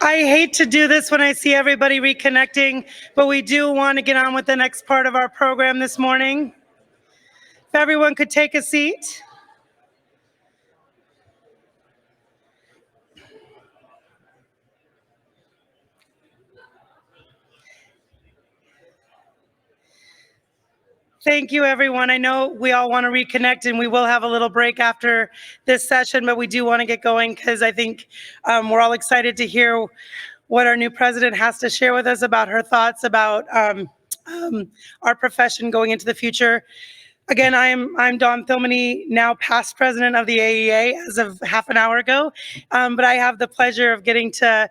I hate to do this when I see everybody reconnecting, but we do want to get on with the next part of our program this morning. If everyone could take a seat. Thank you, everyone. I know we all want to reconnect, and we will have a little break after this session, but we do want to get going because I think we're all excited to hear what our new president has to share with us about her thoughts about our profession going into the future. Again, I'm Dawn Thilmany, now past president of the AEA as of half an hour ago, but I have the pleasure of getting to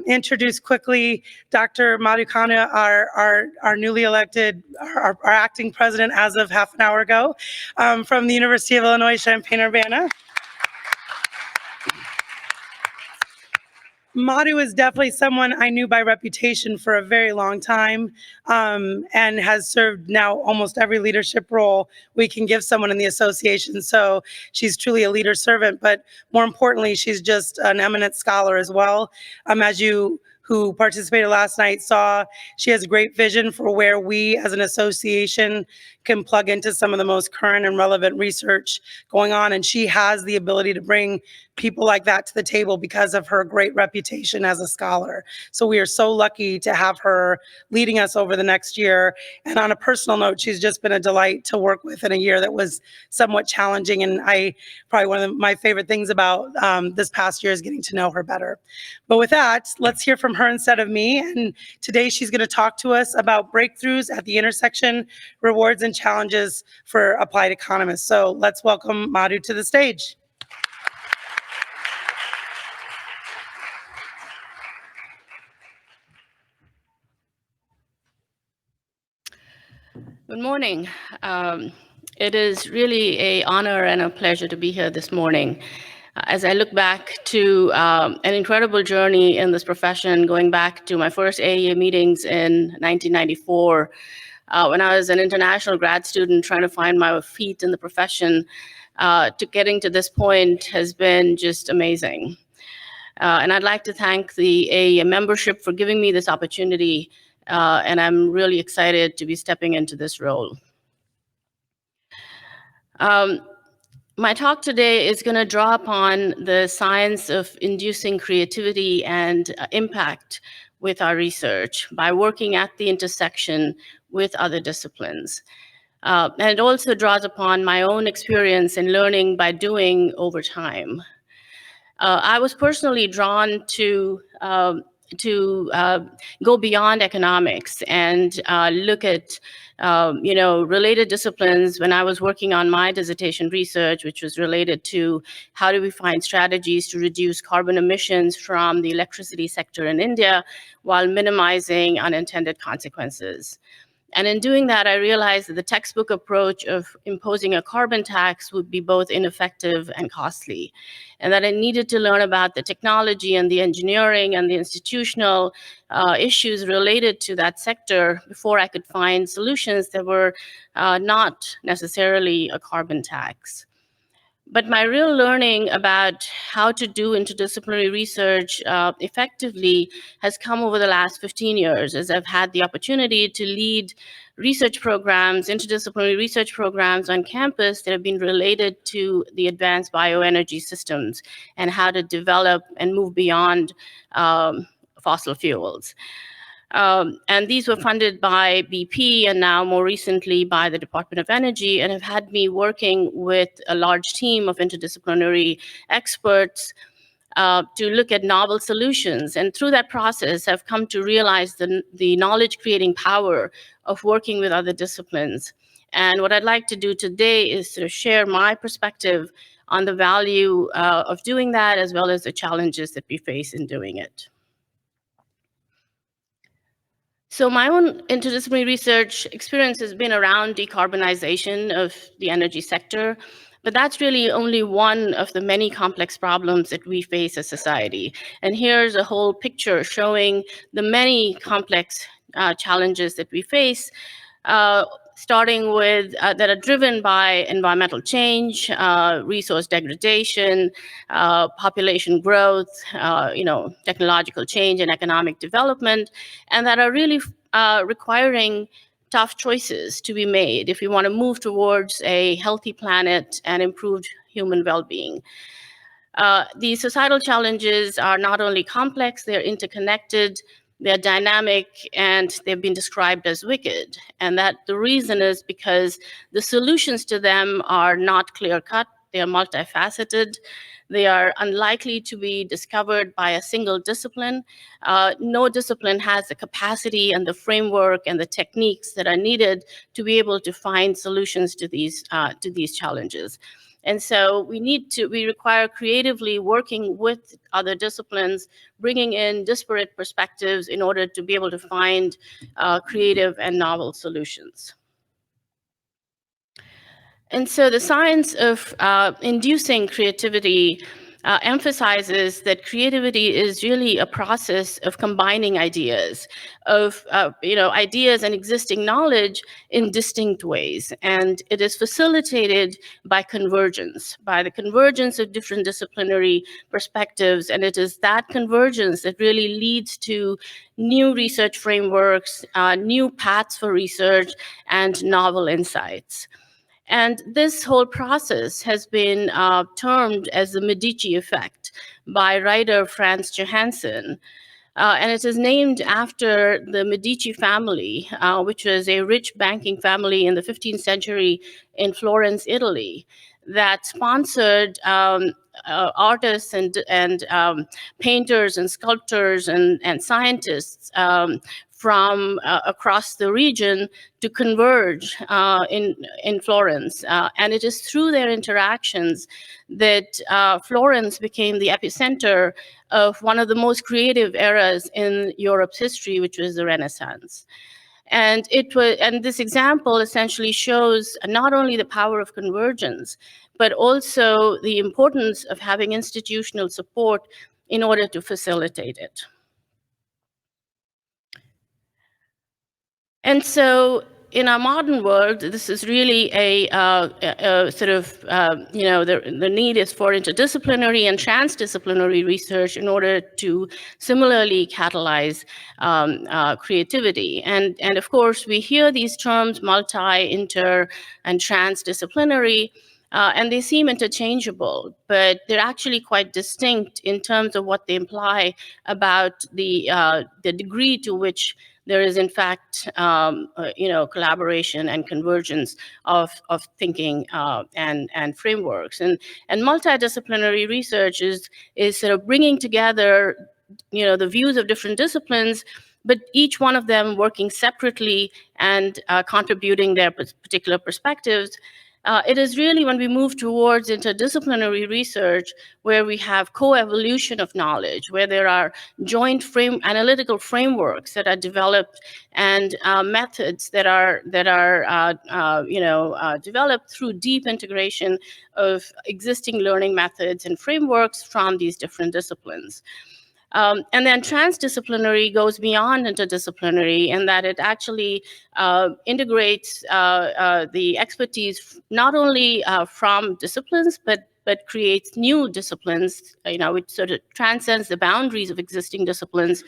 introduce quickly Dr. Madhu Khanna, our newly elected, our acting president as of half an hour ago, from the University of Illinois, Champaign-Urbana. Madhu is definitely someone I knew by reputation for a very long time, and has served now almost every leadership role we can give someone in the association. So she's truly a leader servant, but more importantly, she's just an eminent scholar as well. As you who participated last night saw, she has a great vision for where we as an association can plug into some of the most current and relevant research going on. And she has the ability to bring people like that to the table because of her great reputation as a scholar. So we are so lucky to have her leading us over the next year. And on a personal note, she's just been a delight to work with in a year that was somewhat challenging. And probably one of my favorite things about this past year is getting to know her better. But with that, let's hear from her instead of me. And today she's going to talk to us about breakthroughs at the intersection, rewards and challenges for applied economists. So let's welcome Madhu to the stage. Good morning. It is really an honor and a pleasure to be here this morning. As I look back to an incredible journey in this profession, going back to my first AEA meetings in 1994, when I was an international grad student trying to find my feet in the profession, to getting to this point has been just amazing. And I'd like to thank the AEA membership for giving me this opportunity, and I'm really excited to be stepping into this role. My talk today is going to draw upon the science of inducing creativity and impact with our research by working at the intersection with other disciplines. And it also draws upon my own experience in learning by doing over time. I was personally drawn to go beyond economics and look at related disciplines when I was working on my dissertation research, which was related to how do we find strategies to reduce carbon emissions from the electricity sector in India while minimizing unintended consequences. And in doing that, I realized that the textbook approach of imposing a carbon tax would be both ineffective and costly, and that I needed to learn about the technology and the engineering and the institutional issues related to that sector before I could find solutions that were not necessarily a carbon tax. But my real learning about how to do interdisciplinary research effectively has come over the last 15 years as I've had the opportunity to lead research programs, interdisciplinary research programs on campus that have been related to the advanced bioenergy systems and how to develop and move beyond fossil fuels. And these were funded by BP and now more recently by the Department of Energy, and have had me working with a large team of interdisciplinary experts to look at novel solutions. And through that process, I've come to realize the knowledge-creating power of working with other disciplines. And what I'd like to do today is to share my perspective on the value of doing that, as well as the challenges that we face in doing it. So my own interdisciplinary research experience has been around decarbonization of the energy sector, but that's really only one of the many complex problems that we face as society. And here's a whole picture showing the many complex challenges that we face. starting with that are driven by environmental change, resource degradation, population growth, technological change and economic development, and that are really requiring tough choices to be made if we want to move towards a healthy planet and improved human well-being. These societal challenges are not only complex, they're interconnected, they're dynamic, and they've been described as wicked. And that the reason is because the solutions to them are not clear-cut, they are multifaceted, they are unlikely to be discovered by a single discipline. No discipline has the capacity and the framework and the techniques that are needed to be able to find solutions to these challenges. And so we require creatively working with other disciplines, bringing in disparate perspectives in order to be able to find creative and novel solutions. And so the science of inducing creativity emphasizes that creativity is really a process of combining ideas, of ideas and existing knowledge in distinct ways. And it is facilitated by convergence, by the convergence of different disciplinary perspectives. And it is that convergence that really leads to new research frameworks, new paths for research, and novel insights. And this whole process has been termed as the Medici effect by writer Franz Johansson. And it is named after the Medici family, which was a rich banking family in the 15th century in Florence, Italy, that sponsored artists and painters and sculptors and scientists from across the region to converge in Florence. And it is through their interactions that Florence became the epicenter of one of the most creative eras in Europe's history, which was the Renaissance. And this example essentially shows not only the power of convergence, but also the importance of having institutional support in order to facilitate it. And so in our modern world, this is really a sort of, the need is for interdisciplinary and transdisciplinary research in order to similarly catalyze creativity. And of course, we hear these terms multi, inter, and transdisciplinary, and they seem interchangeable, but they're actually quite distinct in terms of what they imply about the degree to which there is, in fact, collaboration and convergence of thinking and frameworks. And multidisciplinary research is sort of bringing together, the views of different disciplines, but each one of them working separately and contributing their particular perspectives. It is really when we move towards interdisciplinary research where we have co-evolution of knowledge, where there are joint analytical frameworks that are developed and methods that are developed through deep integration of existing learning methods and frameworks from these different disciplines. And then transdisciplinary goes beyond interdisciplinary in that it actually integrates the expertise not only from disciplines, but creates new disciplines, which sort of transcends the boundaries of existing disciplines,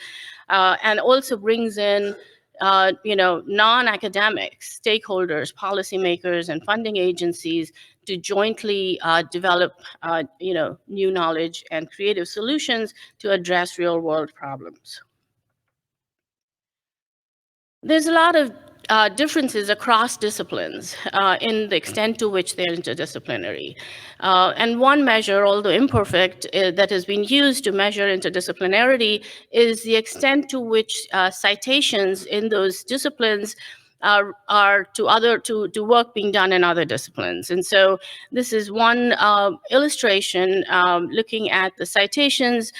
and also brings in non-academics, stakeholders, policymakers, and funding agencies to jointly develop, new knowledge and creative solutions to address real-world problems. There's a lot of differences across disciplines in the extent to which they're interdisciplinary. And one measure, although imperfect, that has been used to measure interdisciplinarity is the extent to which citations in those disciplines are to work being done in other disciplines. And so this is one illustration looking at the citations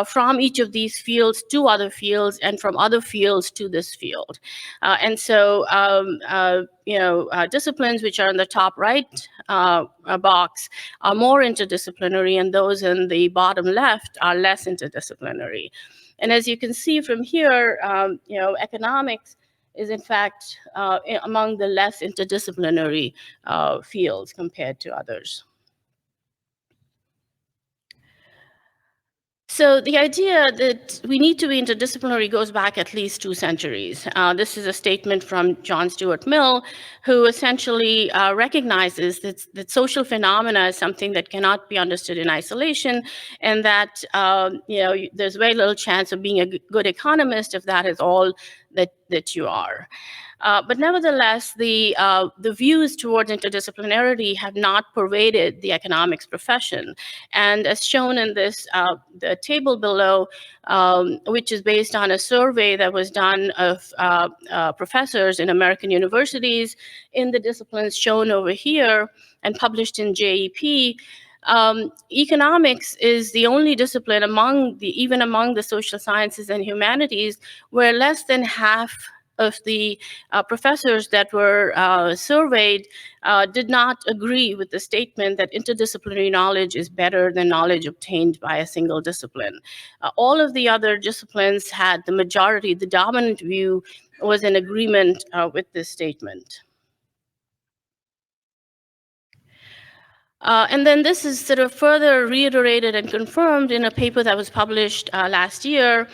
from each of these fields to other fields and from other fields to this field. And so disciplines which are in the top right box are more interdisciplinary, and those in the bottom left are less interdisciplinary. And as you can see from here, economics is in fact among the less interdisciplinary fields compared to others. So the idea that we need to be interdisciplinary goes back at least 2 centuries. This is a statement from John Stuart Mill, who essentially recognizes that social phenomena is something that cannot be understood in isolation, and that there's very little chance of being a good economist if that is all that you are. But nevertheless, the views towards interdisciplinarity have not pervaded the economics profession. And as shown in this the table below, which is based on a survey that was done of professors in American universities in the disciplines shown over here and published in JEP, economics is the only discipline even among the social sciences and humanities where less than half of the professors that were surveyed did not agree with the statement that interdisciplinary knowledge is better than knowledge obtained by a single discipline. All of the other disciplines had the majority, the dominant view was in agreement with this statement. And then this is sort of further reiterated and confirmed in a paper that was published last year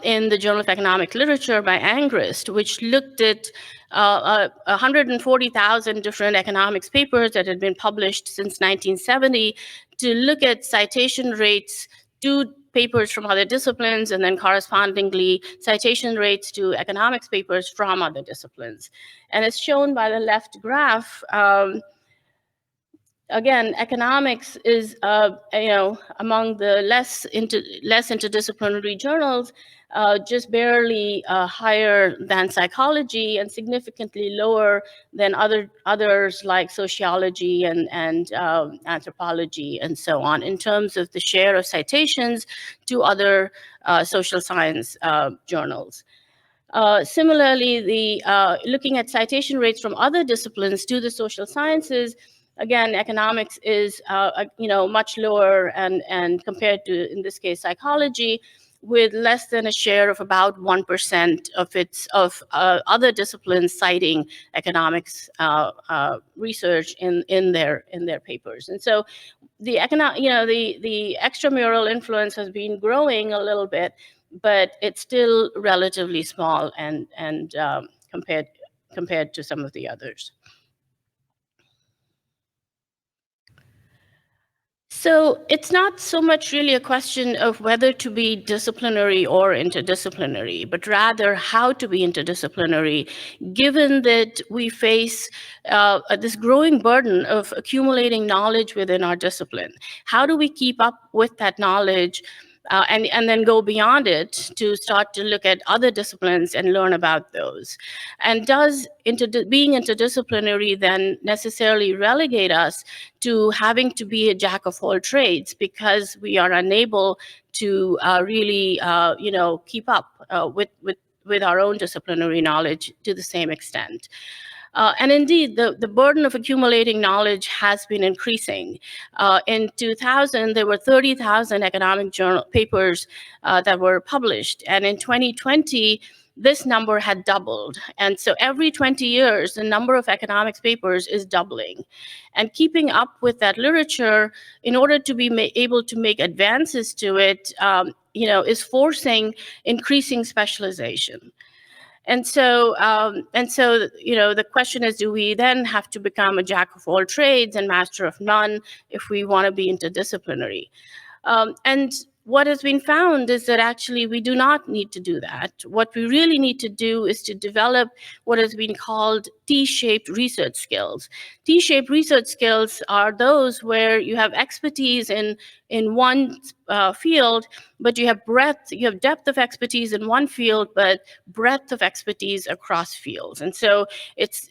in the Journal of Economic Literature by Angrist, which looked at 140,000 different economics papers that had been published since 1970 to look at citation rates to papers from other disciplines and then correspondingly citation rates to economics papers from other disciplines. And as shown by the left graph, again, economics is, among the less interdisciplinary journals, just barely higher than psychology and significantly lower than others like sociology and anthropology and so on in terms of the share of citations to other social science journals. Similarly, looking at citation rates from other disciplines to the social sciences, again, economics is much lower and compared to, in this case, psychology, with less than a share of about 1% of other disciplines citing economics research in their papers. And so the extramural influence has been growing a little bit, but it's still relatively small and compared to some of the others. So it's not so much really a question of whether to be disciplinary or interdisciplinary, but rather how to be interdisciplinary, given that we face this growing burden of accumulating knowledge within our discipline. How do we keep up with that knowledge and then go beyond it to start to look at other disciplines and learn about those? And does being interdisciplinary then necessarily relegate us to having to be a jack of all trades because we are unable to really, keep up with our own disciplinary knowledge to the same extent? And indeed, the burden of accumulating knowledge has been increasing. In 2000, there were 30,000 economic journal papers that were published. And in 2020, this number had doubled. And so every 20 years, the number of economics papers is doubling. And keeping up with that literature in order to be able to make advances to it, is forcing increasing specialization. And so, the question is, do we then have to become a jack of all trades and master of none if we want to be interdisciplinary? And what has been found is that actually we do not need to do that. What we really need to do is to develop what has been called T-shaped research skills. T-shaped research skills are those where you have expertise in one field, but you have depth of expertise in one field, but breadth of expertise across fields. And so it's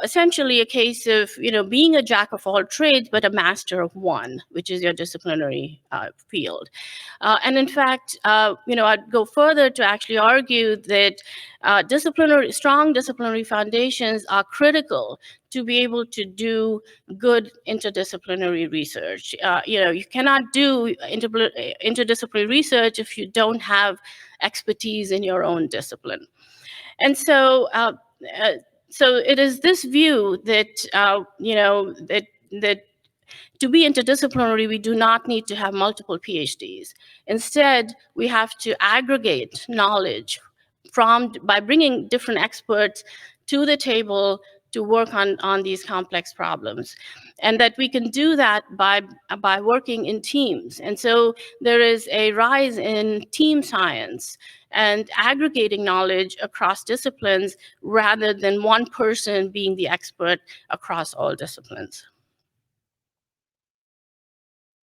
essentially a case of being a jack of all trades, but a master of one, which is your disciplinary field. And in fact, I'd go further to actually argue that strong disciplinary foundations are critical to be able to do good interdisciplinary research. You cannot do interdisciplinary research if you don't have expertise in your own discipline. And so it is this view that that to be interdisciplinary, we do not need to have multiple PhDs. Instead, we have to aggregate knowledge by bringing different experts to the table to work on these complex problems. And that we can do that by working in teams. And so there is a rise in team science and aggregating knowledge across disciplines rather than one person being the expert across all disciplines.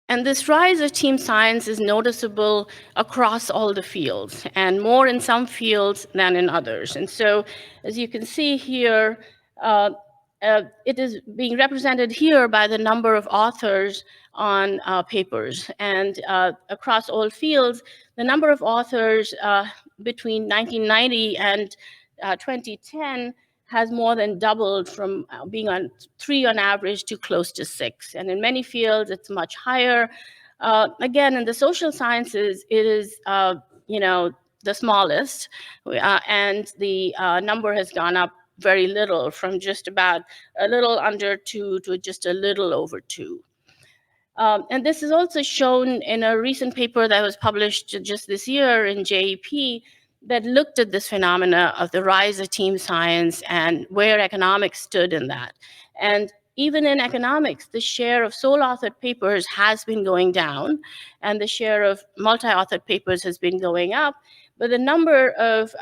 And this rise of team science is noticeable across all the fields, and more in some fields than in others. And so, as you can see here, it is being represented here by the number of authors on papers. And across all fields, the number of authors between 1990 and 2010 has more than doubled from being on 3 on average to close to 6. And in many fields, it's much higher. Again, in the social sciences, it is the smallest, and the number has gone up very little, from just about a little under 2 to just a little over 2. And this is also shown in a recent paper that was published just this year in JEP that looked at this phenomena of the rise of team science and where economics stood in that. And even in economics, the share of sole-authored papers has been going down, and the share of multi-authored papers has been going up. But the number of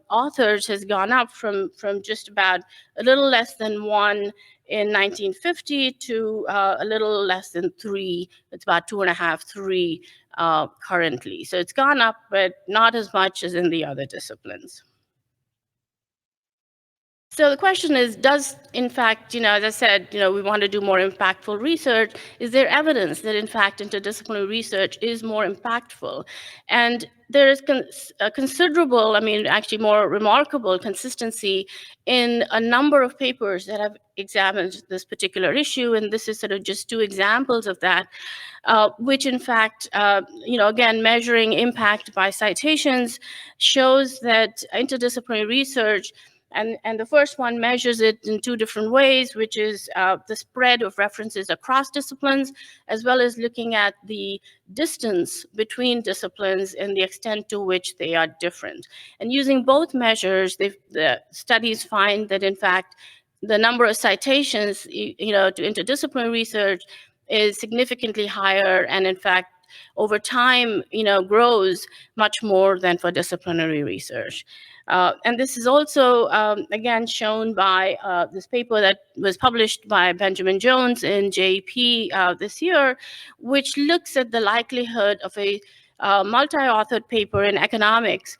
authors has gone up from just about a little less than 1 in 1950 to a little less than 3. It's about 2.5, 3 currently. So it's gone up, but not as much as in the other disciplines. So the question is, does, in fact, as I said, we want to do more impactful research. Is there evidence that, in fact, interdisciplinary research is more impactful? And there is a considerable, actually more remarkable consistency in a number of papers that have examined this particular issue. And this is sort of just 2 examples of that, which, in fact, again, measuring impact by citations shows that interdisciplinary research, and the first one measures it in 2 different ways, which is the spread of references across disciplines, as well as looking at the distance between disciplines and the extent to which they are different. And using both measures, the studies find that, in fact, the number of citations to interdisciplinary research is significantly higher, and in fact, over time, grows much more than for disciplinary research. And this is also, again, shown by this paper that was published by Benjamin Jones in JEP this year, which looks at the likelihood of a multi-authored paper in economics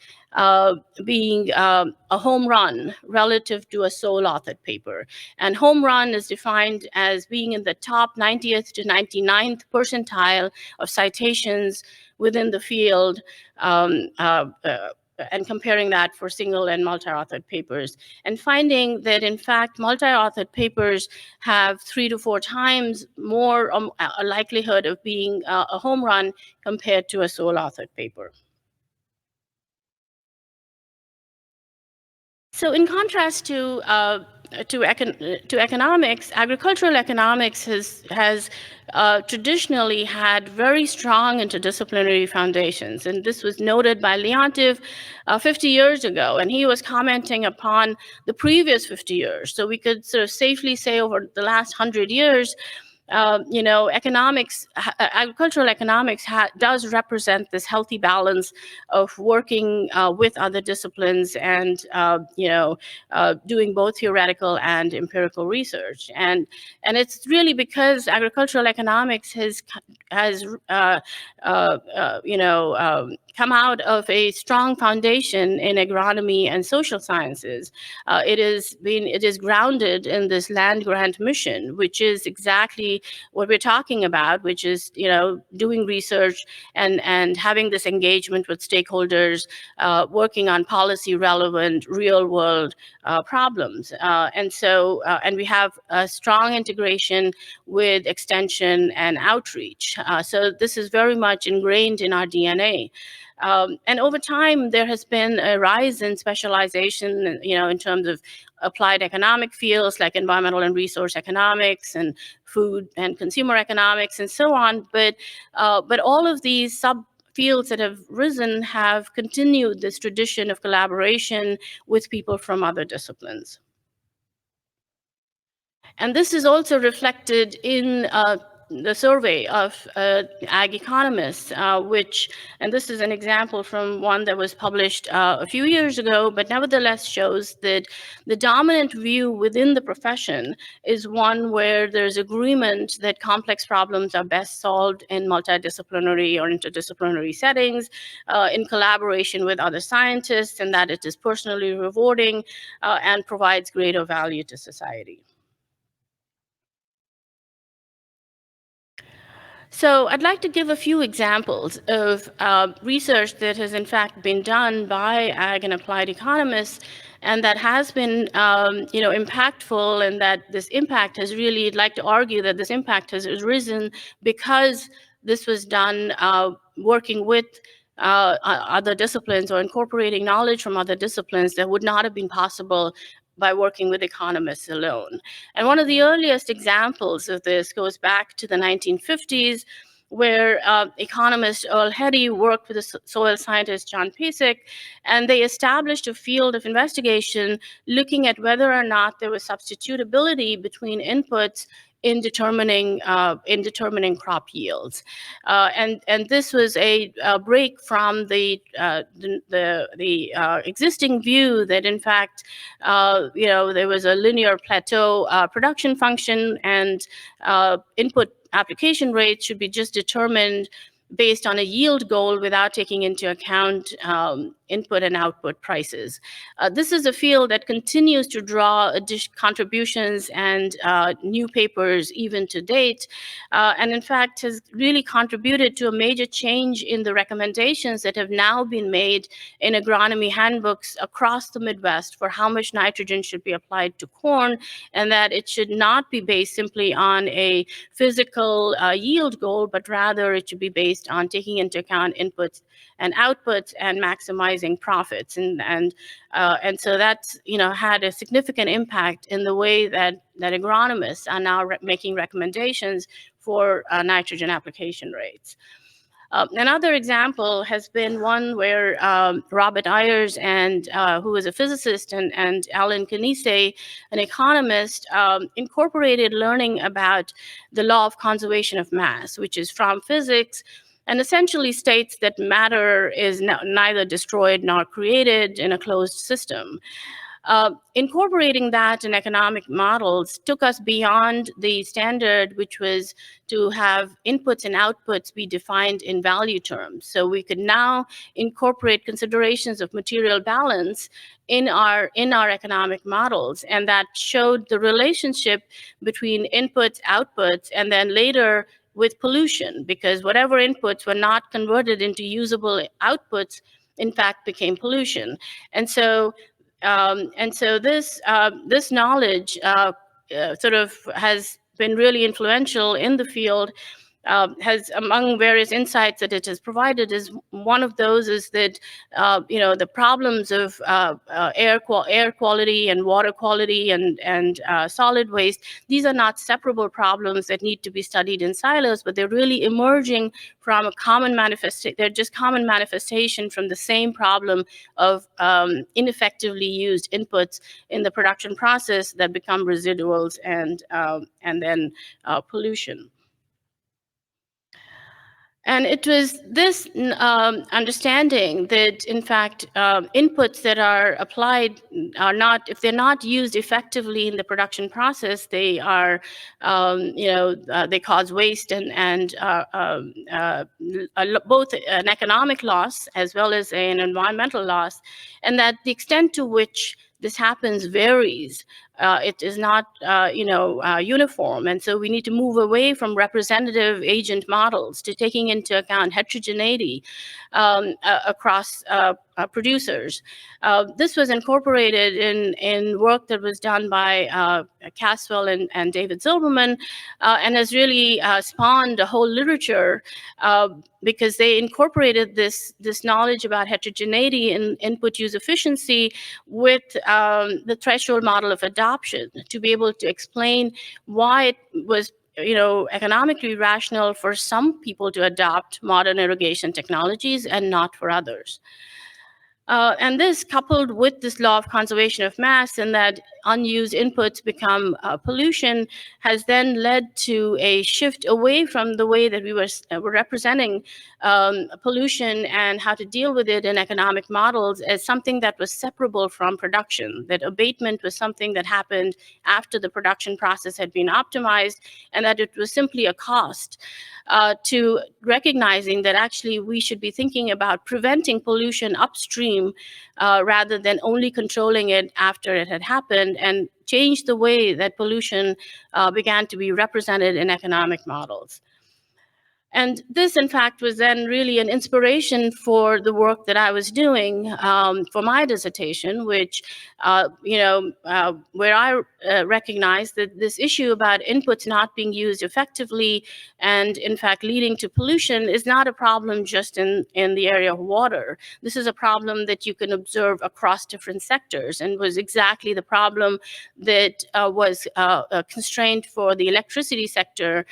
being a home run relative to a sole-authored paper. And home run is defined as being in the top 90th to 99th percentile of citations within the field, and comparing that for single and multi-authored papers, and finding that, in fact, multi-authored papers have 3 to 4 times more a likelihood of being a home run compared to a sole-authored paper. So in contrast to economics, agricultural economics has traditionally had very strong interdisciplinary foundations. And this was noted by Leontiev 50 years ago, and he was commenting upon the previous 50 years. So we could sort of safely say over the last 100 years, agricultural economics does represent this healthy balance of working with other disciplines and, doing both theoretical and empirical research. And it's really because agricultural economics has come out of a strong foundation in agronomy and social sciences. It is grounded in this land grant mission, which is exactly what we're talking about, which is doing research and having this engagement with stakeholders, working on policy relevant real world problems. And we have a strong integration with extension and outreach. So this is very much ingrained in our DNA. And over time, there has been a rise in specialization, in terms of applied economic fields like environmental and resource economics and food and consumer economics and so on. But all of these subfields that have risen have continued this tradition of collaboration with people from other disciplines. And this is also reflected in the survey of ag economists, and this is an example from one that was published a few years ago, but nevertheless shows that the dominant view within the profession is one where there's agreement that complex problems are best solved in multidisciplinary or interdisciplinary settings, in collaboration with other scientists, and that it is personally rewarding and provides greater value to society. So I'd like to give a few examples of research that has in fact been done by ag and applied economists, and that has been impactful, and that this impact has really, I'd like to argue that this impact has risen because this was done working with other disciplines or incorporating knowledge from other disciplines that would not have been possible by working with economists alone. And one of the earliest examples of this goes back to the 1950s, where economist Earl Heddy worked with the soil scientist John Pasek, and they established a field of investigation looking at whether or not there was substitutability between inputs in determining crop yields, and this was a break from the existing view that in fact there was a linear plateau production function, and input application rates should be just determined based on a yield goal without taking into account input and output prices. This is a field that continues to draw contributions and new papers even to date, and in fact has really contributed to a major change in the recommendations that have now been made in agronomy handbooks across the Midwest for how much nitrogen should be applied to corn, and that it should not be based simply on a physical yield goal, but rather it should be based on taking into account inputs and outputs and maximizing profits, and so that's had a significant impact in the way that agronomists are now making recommendations for nitrogen application rates. Another example has been one where Robert Ayers, who is a physicist, and Alan Canise, an economist, incorporated learning about the law of conservation of mass, which is from physics, and essentially states that matter is neither destroyed nor created in a closed system. Incorporating that in economic models took us beyond the standard, which was to have inputs and outputs be defined in value terms. So we could now incorporate considerations of material balance in our economic models, and that showed the relationship between inputs, outputs, and then later with pollution, because whatever inputs were not converted into usable outputs, in fact, became pollution. And so this knowledge sort of has been really influential in the field. Has, among various insights that it has provided, is one of those is that the problems of air quality and water quality and solid waste, these are not separable problems that need to be studied in silos, but they're really emerging from a common manifestation. They're just common manifestation from the same problem of ineffectively used inputs in the production process that become residuals and then pollution. And it was this understanding that, in fact, inputs that are applied are not, if they're not used effectively in the production process, they are, they cause waste and both an economic loss as well as an environmental loss, and that the extent to which this happens varies. It is not, uniform, and so we need to move away from representative agent models to taking into account heterogeneity across producers. This was incorporated in work that was done by Caswell and David Silberman, and has really spawned a whole literature because they incorporated this knowledge about heterogeneity in input use efficiency with the threshold model of adoption to be able to explain why it was economically rational for some people to adopt modern irrigation technologies and not for others. And this, coupled with this law of conservation of mass and that unused inputs become pollution, has then led to a shift away from the way that we were representing pollution and how to deal with it in economic models as something that was separable from production, that abatement was something that happened after the production process had been optimized, and that it was simply a cost, to recognizing that actually we should be thinking about preventing pollution upstream rather than only controlling it after it had happened, and change the way that pollution began to be represented in economic models. And this, in fact, was then really an inspiration for the work that I was doing for my dissertation, which, where I recognized that this issue about inputs not being used effectively and, in fact, leading to pollution is not a problem just in the area of water. This is a problem that you can observe across different sectors, and was exactly the problem that was a constraint for the electricity sector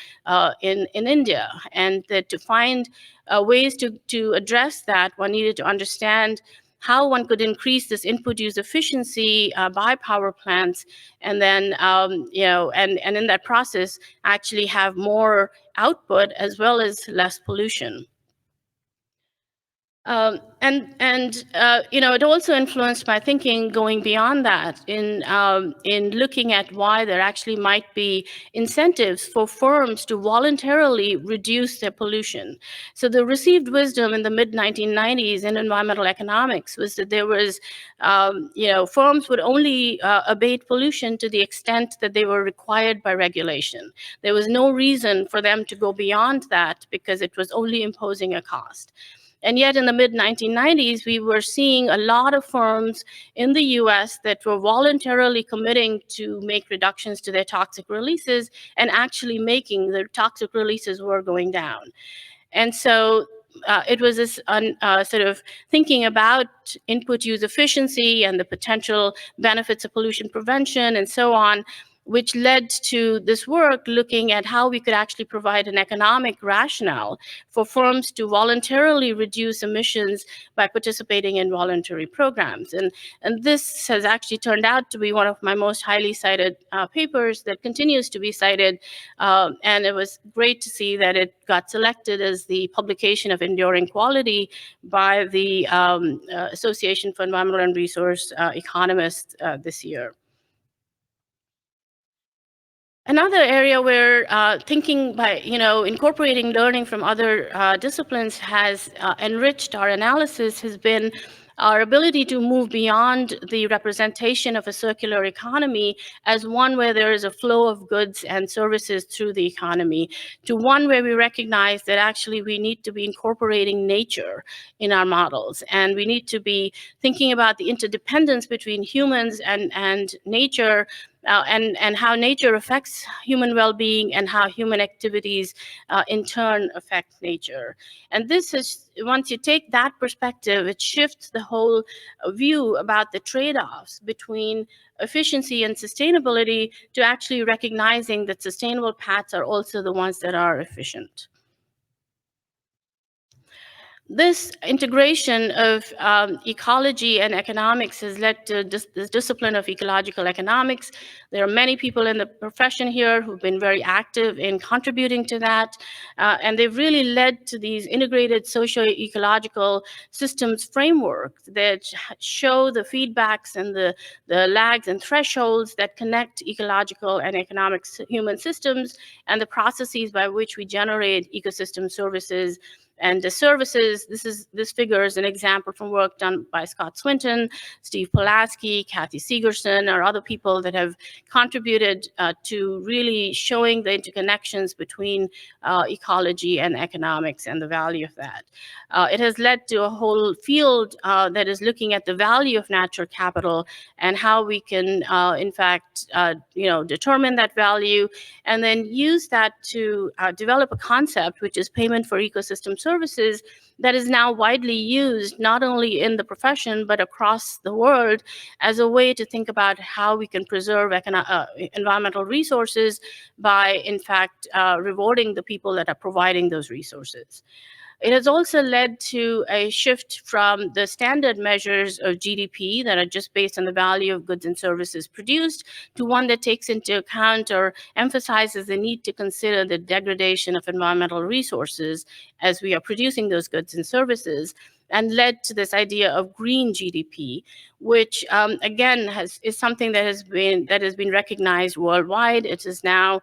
in India. And that to find ways to address that, one needed to understand how one could increase this input use efficiency by power plants, and then and in that process actually have more output as well as less pollution. It also influenced my thinking going beyond that in looking at why there actually might be incentives for firms to voluntarily reduce their pollution. So the received wisdom in the mid-1990s in environmental economics was that there was, firms would only abate pollution to the extent that they were required by regulation. There was no reason for them to go beyond that because it was only imposing a cost. And yet in the mid-1990s, we were seeing a lot of firms in the US that were voluntarily committing to make reductions to their toxic releases, and actually making their toxic releases were going down. And so it was this sort of thinking about input use efficiency and the potential benefits of pollution prevention and so on, which led to this work looking at how we could actually provide an economic rationale for firms to voluntarily reduce emissions by participating in voluntary programs. And this has actually turned out to be one of my most highly cited papers that continues to be cited. And it was great to see that it got selected as the publication of enduring quality by the Association for Environmental and Resource Economists this year. Another area where thinking by, incorporating learning from other disciplines has enriched our analysis has been our ability to move beyond the representation of a circular economy as one where there is a flow of goods and services through the economy, to one where we recognize that actually we need to be incorporating nature in our models. And we need to be thinking about the interdependence between humans and nature, and how nature affects human well-being, and how human activities in turn affect nature. And this is, once you take that perspective, it shifts the whole view about the trade-offs between efficiency and sustainability to actually recognizing that sustainable paths are also the ones that are efficient. This integration of ecology and economics has led to the discipline of ecological economics. There are many people in the profession here who've been very active in contributing to that, and they've really led to these integrated socio-ecological systems framework that show the feedbacks and the lags and thresholds that connect ecological and economic human systems and the processes by which we generate ecosystem services and the services. This figure is an example from work done by Scott Swinton, Steve Pulaski, Kathy Segerson, or other people that have contributed to really showing the interconnections between ecology and economics and the value of that. It has led to a whole field that is looking at the value of natural capital and how we can, in fact, determine that value and then use that to develop a concept, which is payment for ecosystem services, that is now widely used not only in the profession but across the world as a way to think about how we can preserve environmental resources by, in fact, rewarding the people that are providing those resources. It has also led to a shift from the standard measures of GDP that are just based on the value of goods and services produced to one that takes into account or emphasizes the need to consider the degradation of environmental resources as we are producing those goods and services, and led to this idea of green GDP, which again is something that has been recognized worldwide. It is now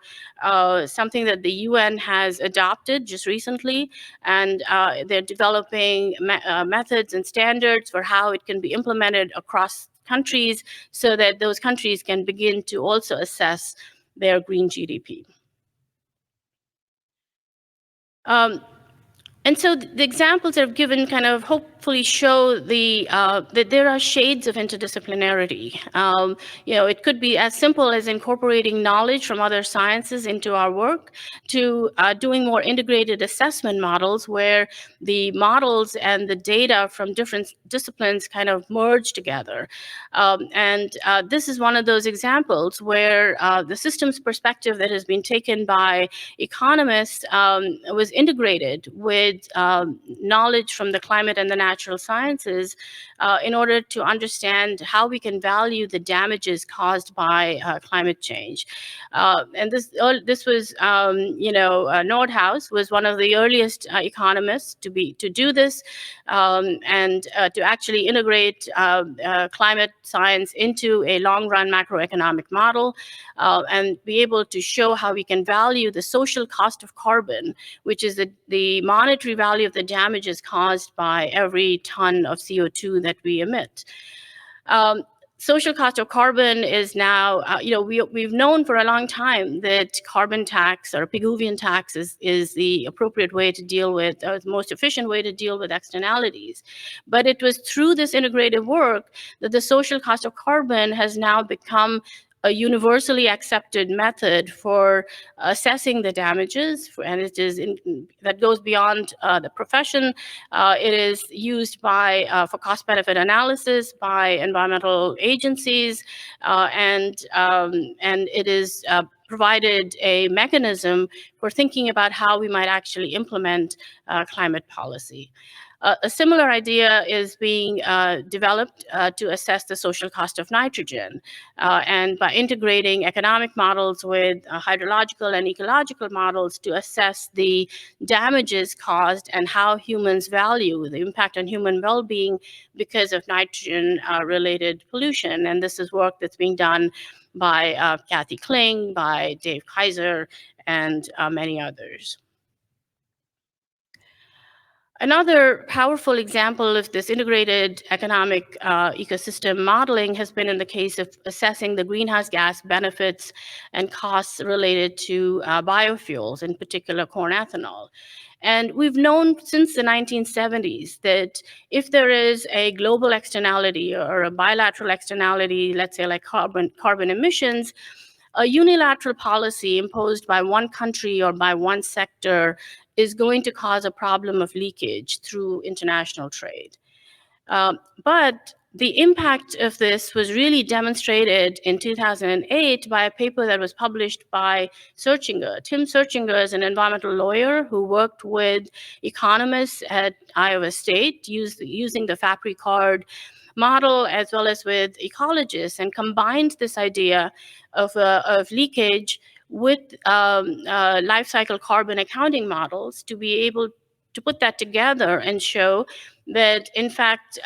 something that the UN has adopted just recently, and they're developing methods and standards for how it can be implemented across countries so that those countries can begin to also assess their green GDP. And so the examples that I've given kind of hopefully show that there are shades of interdisciplinarity. It could be as simple as incorporating knowledge from other sciences into our work, to doing more integrated assessment models where the models and the data from different disciplines kind of merge together. This is one of those examples where the systems perspective that has been taken by economists was integrated with knowledge from the climate and the natural sciences in order to understand how we can value the damages caused by climate change. And this was, Nordhaus was one of the earliest economists to do this, and to actually integrate climate science into a long-run macroeconomic model, and be able to show how we can value the social cost of carbon, which is the monetary value of the damages caused by every ton of CO2 that we emit. Social cost of carbon is now, we've known for a long time that carbon tax or Pigouvian tax is the appropriate way to deal with, or the most efficient way to deal with externalities. But it was through this integrative work that the social cost of carbon has now become a universally accepted method for assessing the damages, and it is that goes beyond the profession. It is used for cost-benefit analysis by environmental agencies, and it is provided a mechanism for thinking about how we might actually implement climate policy. A similar idea is being developed to assess the social cost of nitrogen. And by integrating economic models with hydrological and ecological models to assess the damages caused and how humans value the impact on human well-being because of nitrogen-related pollution. And this is work that's being done by Kathy Kling, by Dave Kaiser, and many others. Another powerful example of this integrated economic ecosystem modeling has been in the case of assessing the greenhouse gas benefits and costs related to biofuels, in particular corn ethanol. And we've known since the 1970s that if there is a global externality or a bilateral externality, let's say like carbon emissions, a unilateral policy imposed by one country or by one sector is going to cause a problem of leakage through international trade. But The impact of this was really demonstrated in 2008 by a paper that was published by Searchinger. Tim Searchinger is an environmental lawyer who worked with economists at Iowa State using the FAPRI-CARD model as well as with ecologists, and combined this idea of leakage with life cycle carbon accounting models to be able to put that together and show that, in fact,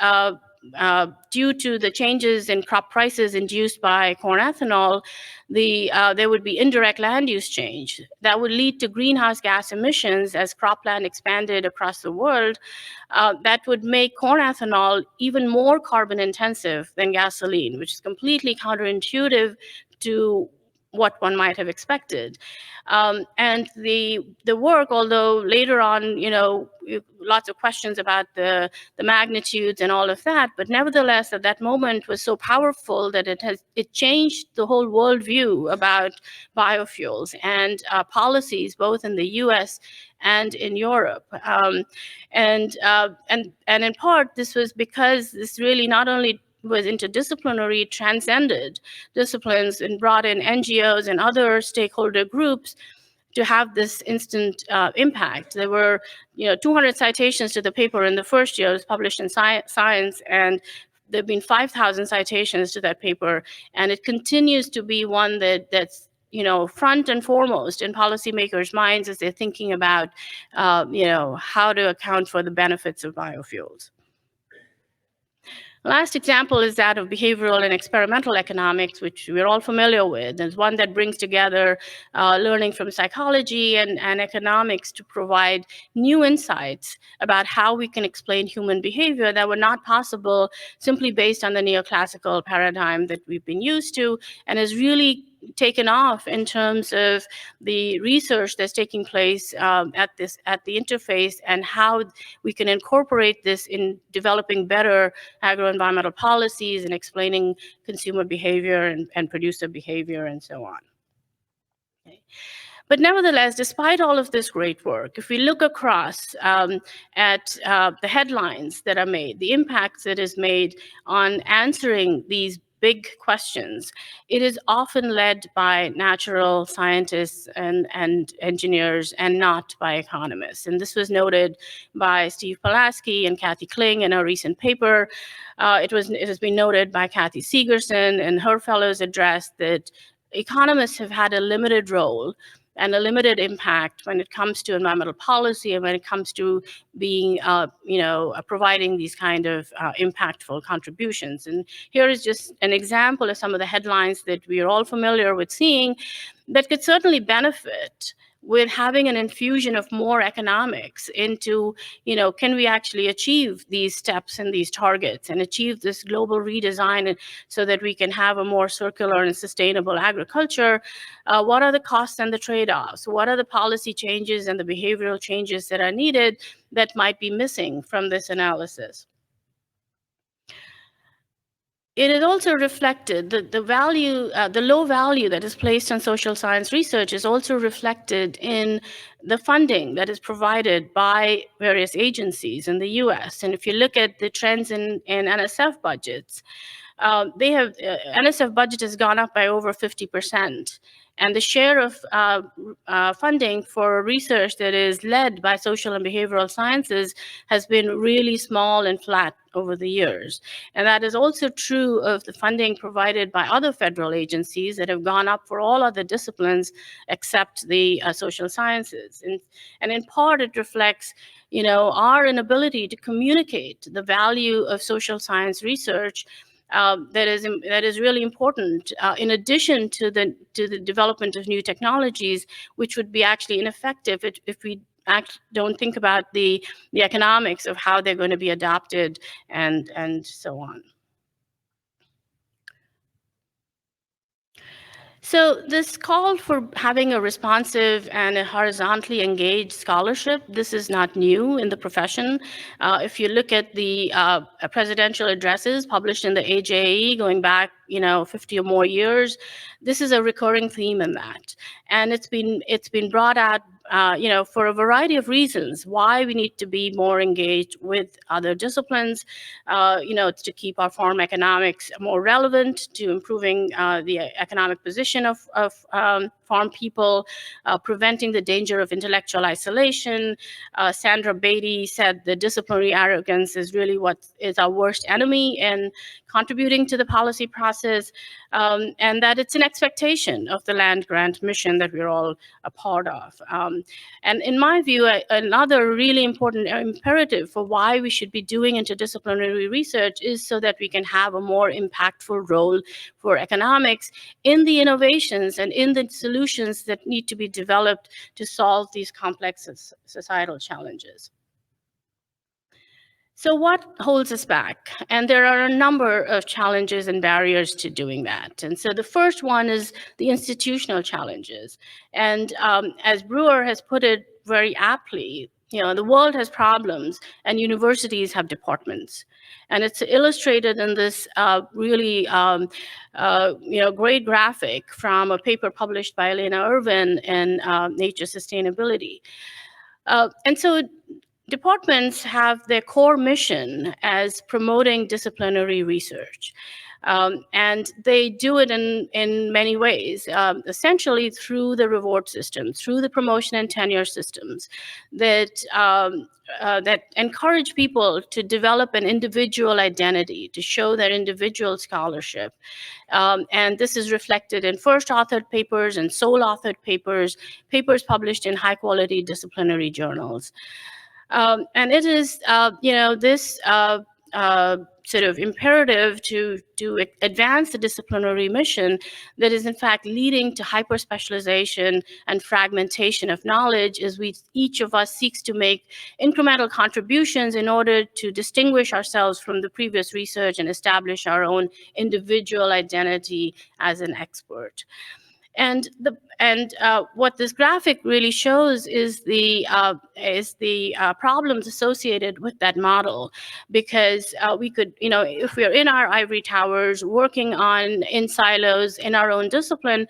due to the changes in crop prices induced by corn ethanol, there would be indirect land use change that would lead to greenhouse gas emissions as cropland expanded across the world. That would make corn ethanol even more carbon intensive than gasoline, which is completely counterintuitive to what one might have expected. And the work, although later on, lots of questions about the magnitudes and all of that, but nevertheless, at that moment was so powerful that it changed the whole worldview about biofuels and policies, both in the US and in Europe. And in part, this was because this really not only was interdisciplinary, transcended disciplines and brought in NGOs and other stakeholder groups to have this instant impact. There were 200 citations to the paper in the first year. It was published in Science, and there have been 5,000 citations to that paper, and it continues to be one that's front and foremost in policymakers' minds as they're thinking about how to account for the benefits of biofuels. Last example is that of behavioral and experimental economics, which we're all familiar with. There's one that brings together learning from psychology and economics to provide new insights about how we can explain human behavior that were not possible simply based on the neoclassical paradigm that we've been used to, and is really taken off in terms of the research that's taking place at the interface, and how we can incorporate this in developing better agro-environmental policies and explaining consumer behavior and producer behavior and so on. Okay. But nevertheless, despite all of this great work, if we look across at the headlines that are made, the impacts that is made on answering these big questions, it is often led by natural scientists and engineers and not by economists. And this was noted by Steve Pulaski and Kathy Kling in a recent paper. It has been noted by Kathy Segerson in her fellow's address that economists have had a limited role and a limited impact when it comes to environmental policy and when it comes to being, providing these kind of impactful contributions. And here is just an example of some of the headlines that we are all familiar with seeing that could certainly benefit with having an infusion of more economics into, can we actually achieve these steps and these targets and achieve this global redesign so that we can have a more circular and sustainable agriculture? What are the costs and the trade-offs? What are the policy changes and the behavioral changes that are needed that might be missing from this analysis? It is also reflected, the value, the low value that is placed on social science research is also reflected in the funding that is provided by various agencies in the US. And if you look at the trends in NSF budgets, NSF budget has gone up by over 50%. And the share of funding for research that is led by social and behavioral sciences has been really small and flat over the years. And that is also true of the funding provided by other federal agencies that have gone up for all other disciplines except the social sciences. And in part, it reflects our inability to communicate the value of social science research that is really important, in addition to the development of new technologies, which would be actually ineffective if we don't think about the economics of how they're going to be adopted and so on. So this call for having a responsive and a horizontally engaged scholarship, this is not new in the profession. If you look at the presidential addresses published in the AJE going back 50 or more years, this is a recurring theme in that. And it's been brought out for a variety of reasons, why we need to be more engaged with other disciplines, to keep our farm economics more relevant, to improving the economic position of farm people, preventing the danger of intellectual isolation. Sandra Beatty said the disciplinary arrogance is really what is our worst enemy in contributing to the policy process, and that it's an expectation of the land grant mission that we're all a part of. And in my view, another really important imperative for why we should be doing interdisciplinary research is so that we can have a more impactful role for economics in the innovations and in the solutions that need to be developed to solve these complex societal challenges. So what holds us back? And there are a number of challenges and barriers to doing that. And so the first one is the institutional challenges. And as Brewer has put it very aptly, the world has problems and universities have departments. And it's illustrated in this really great graphic from a paper published by Elena Irvin in Nature Sustainability. And so departments have their core mission as promoting disciplinary research. And they do it in many ways, essentially through the reward system, through the promotion and tenure systems that encourage people to develop an individual identity, to show their individual scholarship. And this is reflected in first authored papers and sole authored papers, papers published in high quality disciplinary journals. And it is, this sort of imperative to advance the disciplinary mission that is in fact leading to hyper-specialization and fragmentation of knowledge as each of us seeks to make incremental contributions in order to distinguish ourselves from the previous research and establish our own individual identity as an expert. And what this graphic really shows is the problems associated with that model, because we could, if we're in our ivory towers working in silos in our own discipline,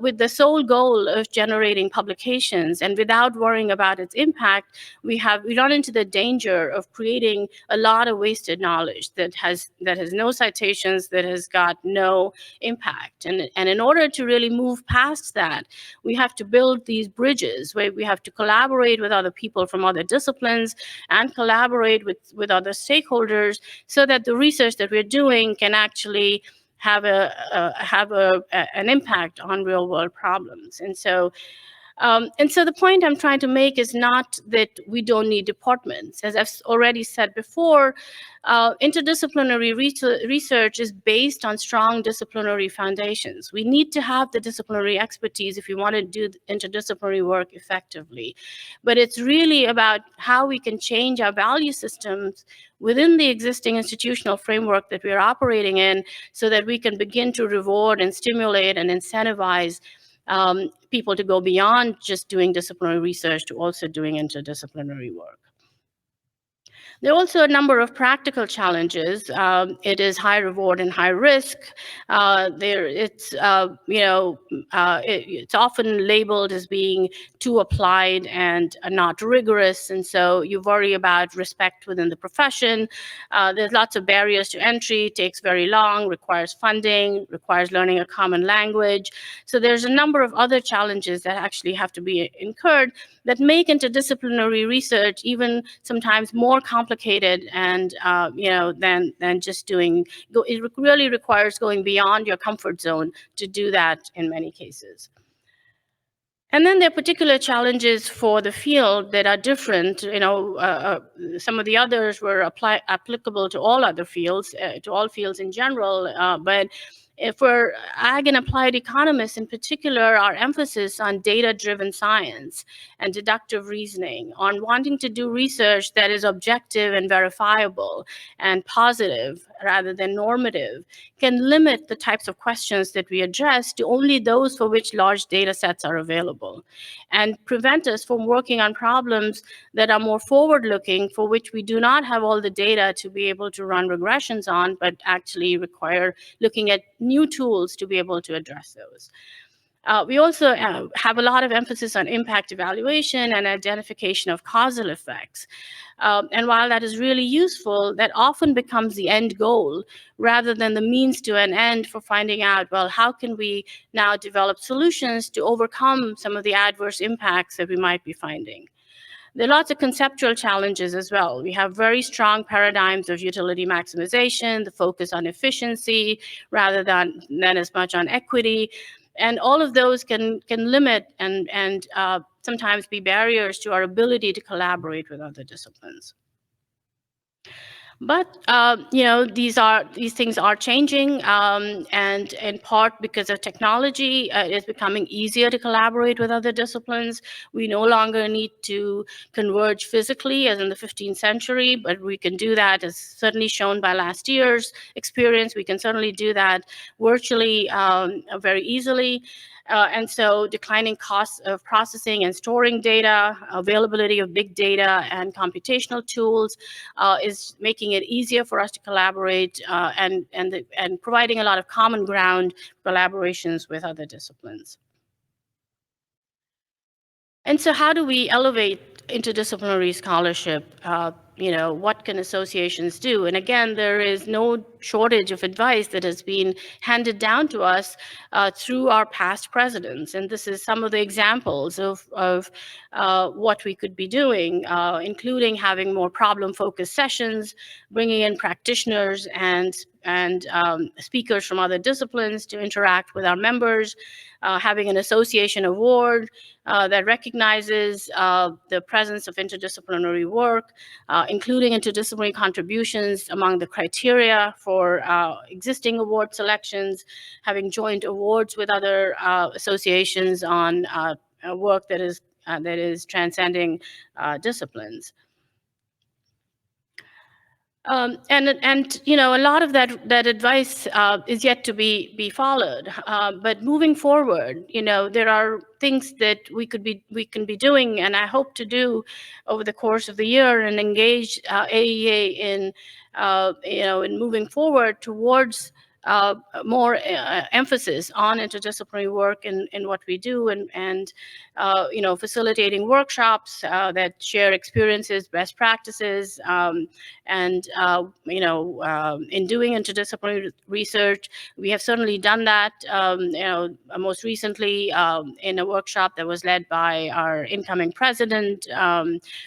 with the sole goal of generating publications and without worrying about its impact, we run into the danger of creating a lot of wasted knowledge that has no citations, that has got no impact. And in order to really move past that, we have to build these bridges where we have to collaborate with other people from other disciplines and collaborate with other stakeholders so that the research that we're doing can actually have an impact on real world problems. And so the point I'm trying to make is not that we don't need departments. As I've already said before, interdisciplinary research is based on strong disciplinary foundations. We need to have the disciplinary expertise if we want to do interdisciplinary work effectively. But it's really about how we can change our value systems within the existing institutional framework that we're operating in so that we can begin to reward and stimulate and incentivize people to go beyond just doing disciplinary research to also doing interdisciplinary work. There are also a number of practical challenges. It is high reward and high risk. It's often labeled as being too applied and not rigorous, and so you worry about respect within the profession. There's lots of barriers to entry. It takes very long, requires funding, requires learning a common language. So there's a number of other challenges that actually have to be incurred that make interdisciplinary research even sometimes more complicated and than just doing. It really requires going beyond your comfort zone to do that in many cases. And then there are particular challenges for the field that are different. Some of the others were applicable to all other fields, to all fields in general, but for ag and applied economists in particular, our emphasis on data-driven science and deductive reasoning, on wanting to do research that is objective and verifiable and positive rather than normative, can limit the types of questions that we address to only those for which large data sets are available, and prevent us from working on problems that are more forward-looking, for which we do not have all the data to be able to run regressions on, but actually require looking at new tools to be able to address those. We also have a lot of emphasis on impact evaluation and identification of causal effects. And while that is really useful, that often becomes the end goal rather than the means to an end for finding out, well, how can we now develop solutions to overcome some of the adverse impacts that we might be finding. There are lots of conceptual challenges as well. We have very strong paradigms of utility maximization, the focus on efficiency rather than as much on equity. And all of those can limit and sometimes be barriers to our ability to collaborate with other disciplines. But these things are changing, and in part because of technology, it is becoming easier to collaborate with other disciplines. We no longer need to converge physically as in the 15th century, but we can do that, as certainly shown by last year's experience. We can certainly do that virtually very easily. And so declining costs of processing and storing data, availability of big data and computational tools is making it easier for us to collaborate and providing a lot of common ground collaborations with other disciplines. And so how do we elevate interdisciplinary scholarship? What can associations do? And again, there is no shortage of advice that has been handed down to us through our past presidents. And this is some of the examples of what we could be doing, including having more problem-focused sessions, bringing in practitioners and speakers from other disciplines to interact with our members, having an association award that recognizes the presence of interdisciplinary work, including interdisciplinary contributions among the criteria for existing award selections, having joint awards with other associations on work that is transcending disciplines. And a lot of that advice is yet to be followed. But moving forward, there are things that we can be doing, and I hope to do over the course of the year, and engage AEA in in moving forward towards more emphasis on interdisciplinary work in what we do, and facilitating workshops that share experiences, best practices, and in doing interdisciplinary research, we have certainly done that. Most recently in a workshop that was led by our incoming president,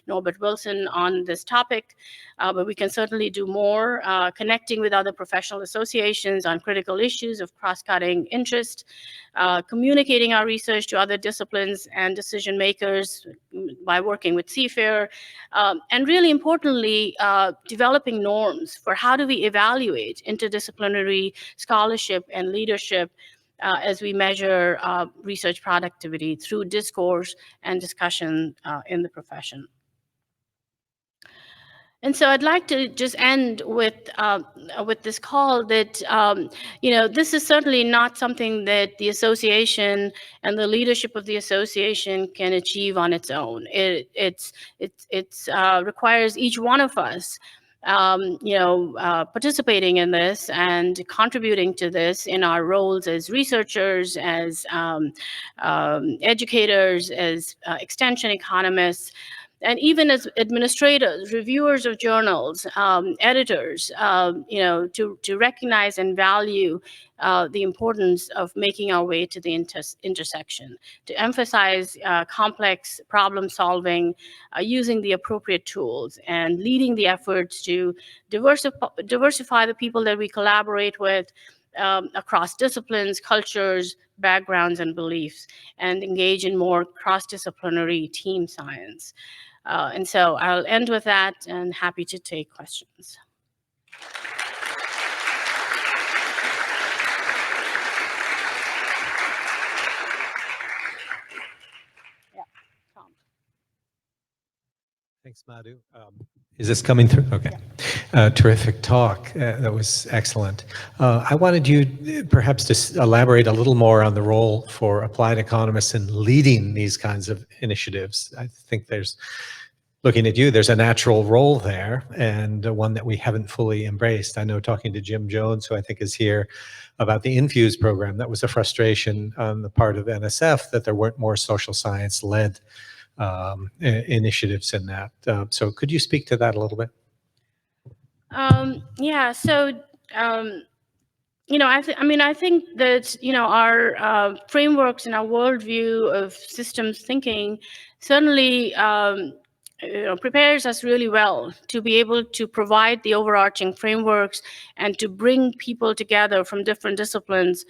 Norbert Wilson, on this topic. But we can certainly do more, connecting with other professional associations on critical issues of cross-cutting interest, communicating our research to other disciplines and decision makers by working with CFAIR, and really importantly, developing norms for how do we evaluate interdisciplinary scholarship and leadership as we measure research productivity through discourse and discussion in the profession. And so I'd like to just end with this call that this is certainly not something that the association and the leadership of the association can achieve on its own. It requires each one of us participating in this and contributing to this in our roles as researchers, as educators, as extension economists, and even as administrators, reviewers of journals, editors, to recognize and value the importance of making our way to the intersection, to emphasize complex problem solving, using the appropriate tools, and leading the efforts to diversify the people that we collaborate with across disciplines, cultures, backgrounds, and beliefs, and engage in more cross-disciplinary team science. And so I'll end with that, and happy to take questions. Yeah, Tom. Thanks, Madhu. Is this coming through? Okay. Yeah. Terrific talk. That was excellent. I wanted you perhaps to elaborate a little more on the role for applied economists in leading these kinds of initiatives. I think there's looking at you, there's a natural role there, and one that we haven't fully embraced. I know, talking to Jim Jones, who I think is here, about the Infuse program, that was a frustration on the part of NSF that there weren't more social science-led initiatives in that. So could you speak to that a little bit? Yeah, so I think that our frameworks and our worldview of systems thinking certainly prepares us really well to be able to provide the overarching frameworks and to bring people together from different disciplines,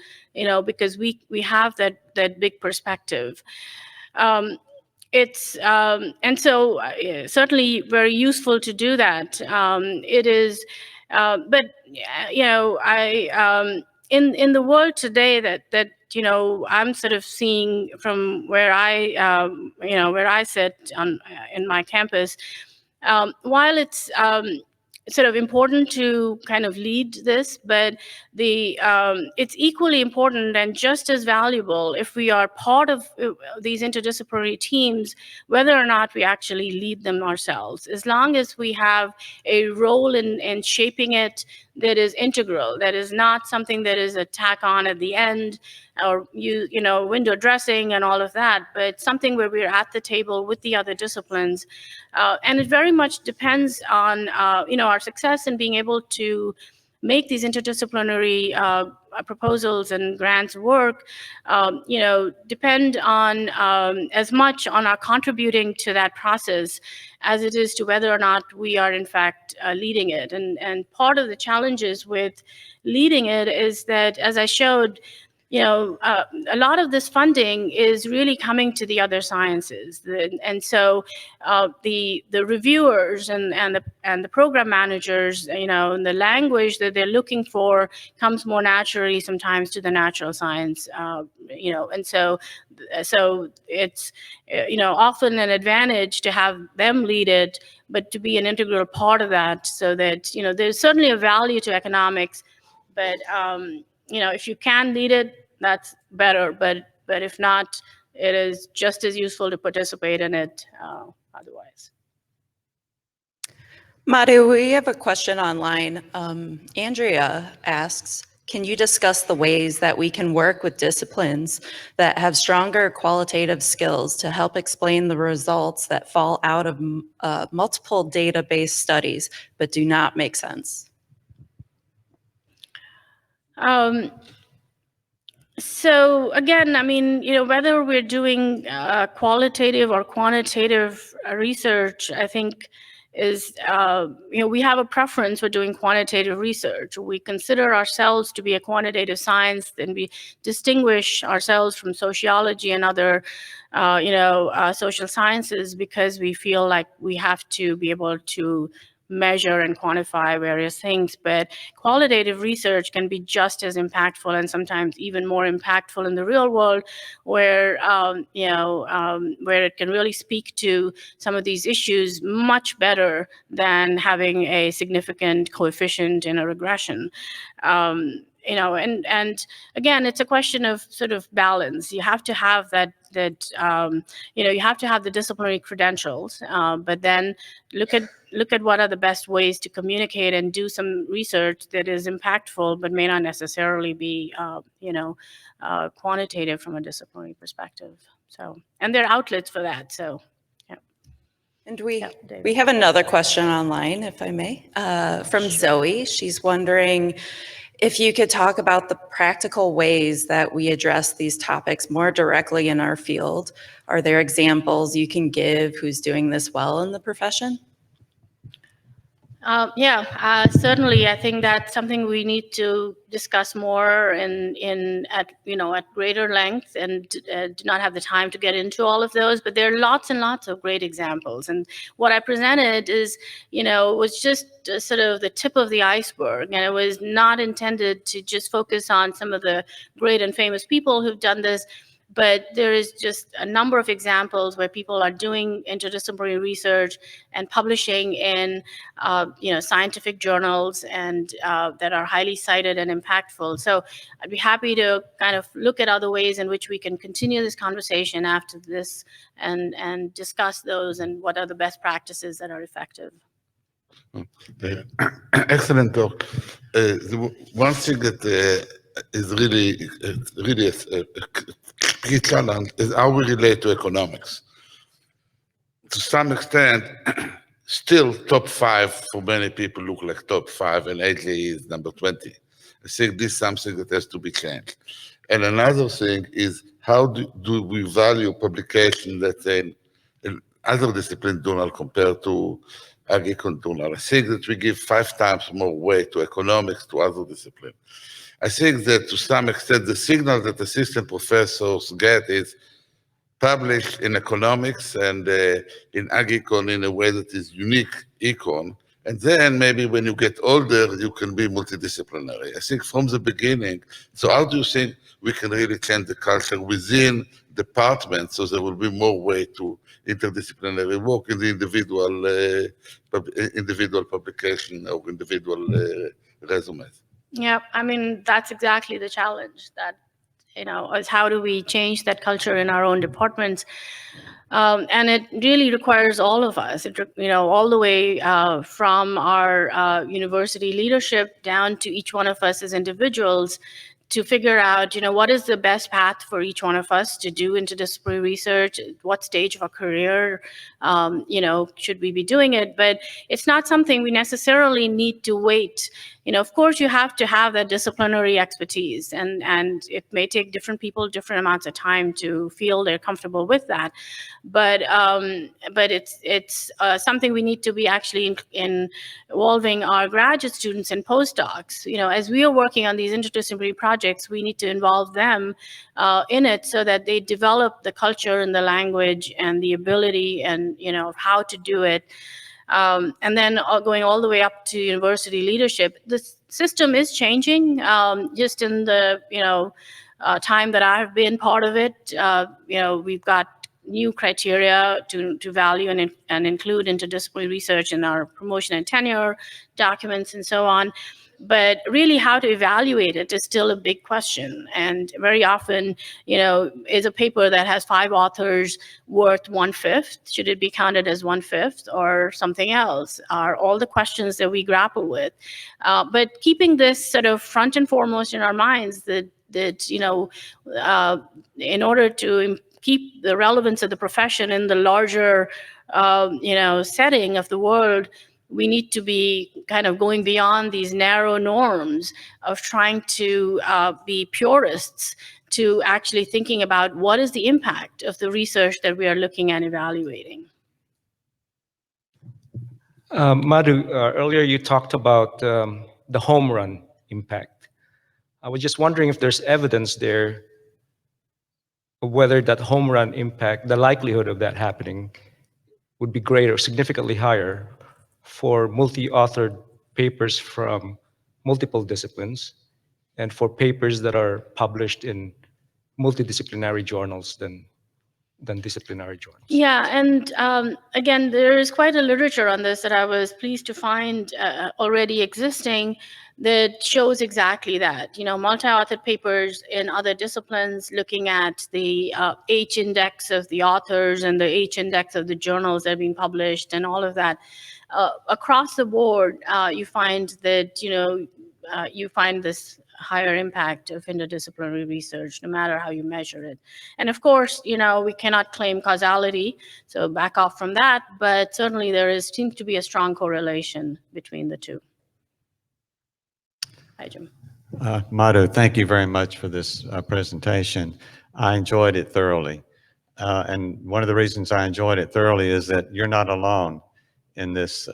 because we have that big perspective. And so certainly very useful to do that. It is, but in the world today that I'm sort of seeing from where I sit on in my campus, while it's sort of important to kind of lead this, but it's equally important and just as valuable if we are part of these interdisciplinary teams, whether or not we actually lead them ourselves. As long as we have a role in shaping it that is integral, that is not something that is a tack on at the end, or window dressing and all of that, but something where we're at the table with the other disciplines. And it very much depends on our success in being able to make these interdisciplinary proposals and grants work, depend on as much on our contributing to that process as it is to whether or not we are in fact leading it. And part of the challenges with leading it is that, as I showed, a lot of this funding is really coming to the other sciences, and so the reviewers and the program managers, and the language that they're looking for comes more naturally sometimes to the natural science, and so it's often an advantage to have them lead it, but to be an integral part of that, so that there's certainly a value to economics, but if you can lead it, that's better. But if not, it is just as useful to participate in it otherwise. Madhu, we have a question online. Andrea asks, can you discuss the ways that we can work with disciplines that have stronger qualitative skills to help explain the results that fall out of multiple database studies but do not make sense? So again, whether we're doing qualitative or quantitative research, I think is, we have a preference for doing quantitative research. We consider ourselves to be a quantitative science, and we distinguish ourselves from sociology and other, social sciences, because we feel like we have to be able to measure and quantify various things. But qualitative research can be just as impactful, and sometimes even more impactful in the real world, where where it can really speak to some of these issues much better than having a significant coefficient in a regression. And again, it's a question of sort of balance. You have to have you have to have the disciplinary credentials, but then look at what are the best ways to communicate and do some research that is impactful, but may not necessarily be, quantitative from a disciplinary perspective. So, and there are outlets for that. So, yeah. And we have another question online, if I may, from Zoe. She's wondering if you could talk about the practical ways that we address these topics more directly in our field. Are there examples you can give who's doing this well in the profession? Certainly. I think that's something we need to discuss more at greater length, and do not have the time to get into all of those. But there are lots and lots of great examples, and what I presented is, was just sort of the tip of the iceberg, and it was not intended to just focus on some of the great and famous people who've done this. but there is just a number of examples where people are doing interdisciplinary research and publishing in scientific journals and that are highly cited and impactful. So I'd be happy to kind of look at other ways in which we can continue this conversation after this and discuss those and what are the best practices that are effective. Excellent talk. One thing that is really a key challenge is how we relate to economics. To some extent, still top 5 for many people look like top 5, and AJ is number 20. I think this is something that has to be changed. And another thing is, how do we value publication, let's say, in other discipline journal compared to agricultural journal? I think that we give 5 times more weight to economics to other disciplines. I think that to some extent, the signal that assistant professors get is published in economics and in agri-econ in a way that is unique econ. And then maybe when you get older, you can be multidisciplinary. I think from the beginning, so how do you think we can really change the culture within departments so there will be more weight to interdisciplinary work in the individual publication or individual resumes? Yeah, I mean, that's exactly the challenge, that, is how do we change that culture in our own departments? And it really requires all of us, all the way from our university leadership down to each one of us as individuals, to figure out, what is the best path for each one of us to do interdisciplinary research, what stage of our career, should we be doing it? But it's not something we necessarily need to wait. Of course, you have to have that disciplinary expertise, and it may take different people different amounts of time to feel they're comfortable with that. But it's something we need to be actually involving our graduate students and postdocs. As we are working on these interdisciplinary projects, we need to involve them in it so that they develop the culture and the language and the ability and how to do it. And then going all the way up to university leadership, the system is changing. Just in the time that I've been part of it, we've got new criteria to value and include interdisciplinary research in our promotion and tenure documents and so on. But really, how to evaluate it is still a big question. And very often, is a paper that has 5 authors worth 1/5? Should it be counted as 1/5 or something else? Are all the questions that we grapple with. But keeping this sort of front and foremost in our minds, that in order to keep the relevance of the profession in the larger, setting of the world, we need to be kind of going beyond these narrow norms of trying to be purists to actually thinking about what is the impact of the research that we are looking at evaluating. Madhu, earlier you talked about the home run impact. I was just wondering if there's evidence there of whether that home run impact, the likelihood of that happening, would be greater, significantly higher, for multi-authored papers from multiple disciplines and for papers that are published in multidisciplinary journals than disciplinary journals. Yeah, and again, there is quite a literature on this that I was pleased to find already existing that shows exactly that. Multi-authored papers in other disciplines looking at the H index of the authors and the H index of the journals that are being published and all of that. Across the board, you find that, you find this higher impact of interdisciplinary research, no matter how you measure it. And of course, we cannot claim causality, so back off from that, but certainly there seems to be a strong correlation between the two. Hi, Jim. Madhu, thank you very much for this presentation. I enjoyed it thoroughly. And one of the reasons I enjoyed it thoroughly is that you're not alone in this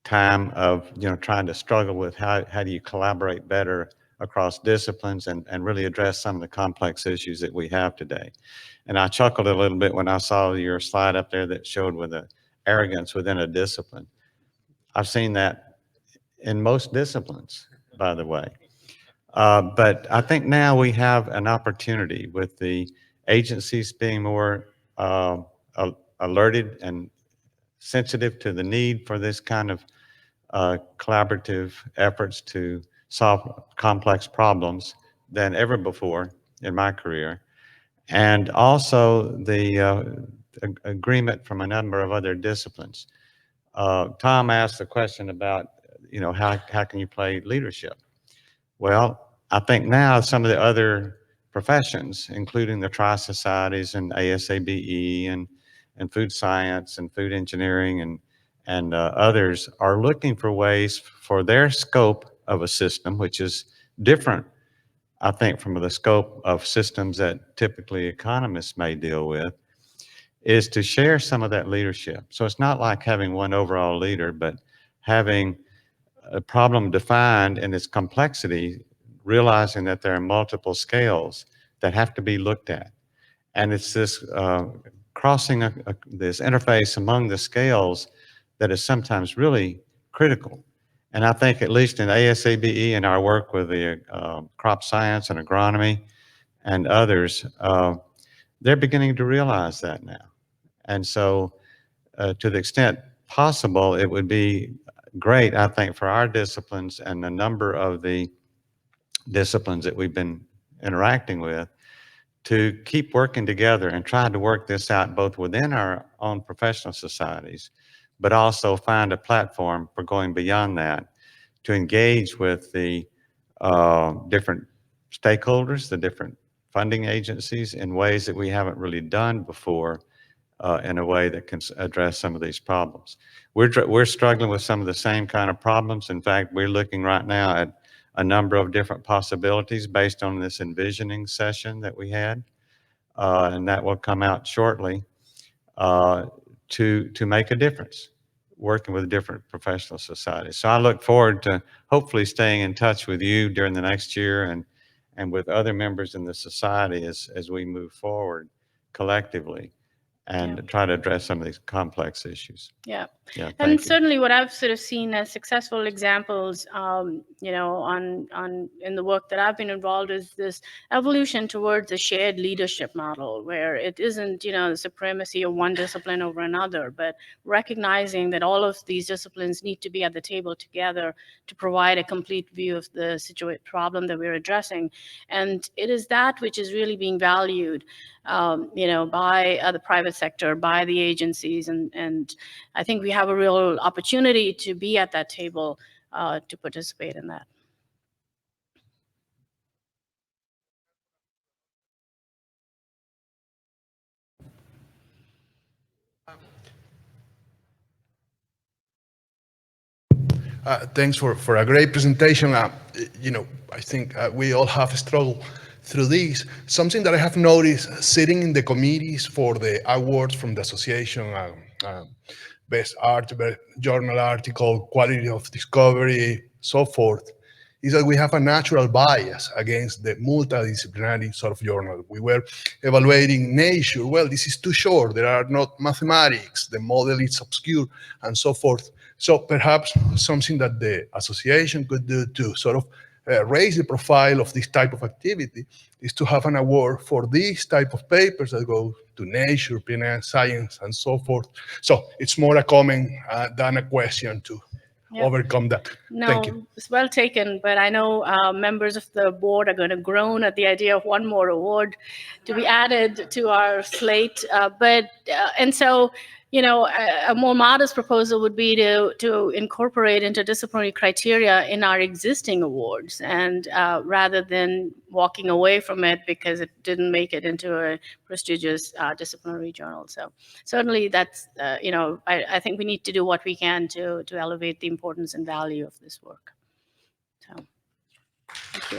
time of trying to struggle with how do you collaborate better across disciplines and really address some of the complex issues that we have today. And I chuckled a little bit when I saw your slide up there that showed with the arrogance within a discipline. I've seen that in most disciplines, by the way. But I think now we have an opportunity with the agencies being more alerted and sensitive to the need for this kind of collaborative efforts to solve complex problems than ever before in my career. And also the agreement from a number of other disciplines. Tom asked the question about, how can you play leadership? Well, I think now some of the other professions, including the tri-societies and ASABE and food science and food engineering and others are looking for ways for their scope of a system, which is different, I think, from the scope of systems that typically economists may deal with, is to share some of that leadership. So it's not like having one overall leader, but having a problem defined in its complexity, realizing that there are multiple scales that have to be looked at. And it's this crossing this interface among the scales that is sometimes really critical. And I think at least in ASABE and our work with the crop science and agronomy and others, they're beginning to realize that now. And so to the extent possible, it would be great, I think, for our disciplines and a number of the disciplines that we've been interacting with to keep working together and try to work this out both within our own professional societies, but also find a platform for going beyond that to engage with the different stakeholders, the different funding agencies in ways that we haven't really done before in a way that can address some of these problems. We're struggling with some of the same kind of problems. In fact, we're looking right now at a number of different possibilities based on this envisioning session that we had, and that will come out shortly, to make a difference, working with different professional societies. So I look forward to hopefully staying in touch with you during the next year and with other members in the society as we move forward collectively and try to address some of these complex issues. Yeah, Yeah, and certainly what I've sort of seen as successful examples, in the work that I've been involved is this evolution towards a shared leadership model where it isn't, the supremacy of one discipline over another, but recognizing that all of these disciplines need to be at the table together to provide a complete view of the problem that we're addressing. And it is that which is really being valued, by the private sector, by the agencies, and I think we have a real opportunity to be at that table to participate in that. Thanks for a great presentation. I think we all have struggled through this. Something that I have noticed sitting in the committees for the awards from the association, best journal article, quality of discovery, so forth, is that we have a natural bias against the multidisciplinary sort of journal. We were evaluating Nature. Well, this is too short. There are not mathematics. The model is obscure and so forth. So perhaps something that the association could do to sort of raise the profile of this type of activity is to have an award for these type of papers that go to Nature, PNAS, Science, and so forth. So it's more a comment than a question to overcome that. No, Thank you. it's well taken, but I know members of the board are going to groan at the idea of one more award to be added to our slate. And so, a more modest proposal would be to incorporate interdisciplinary criteria in our existing awards, and rather than walking away from it because it didn't make it into a prestigious disciplinary journal. So certainly that's, I think we need to do what we can to elevate the importance and value of this work. So, thank you.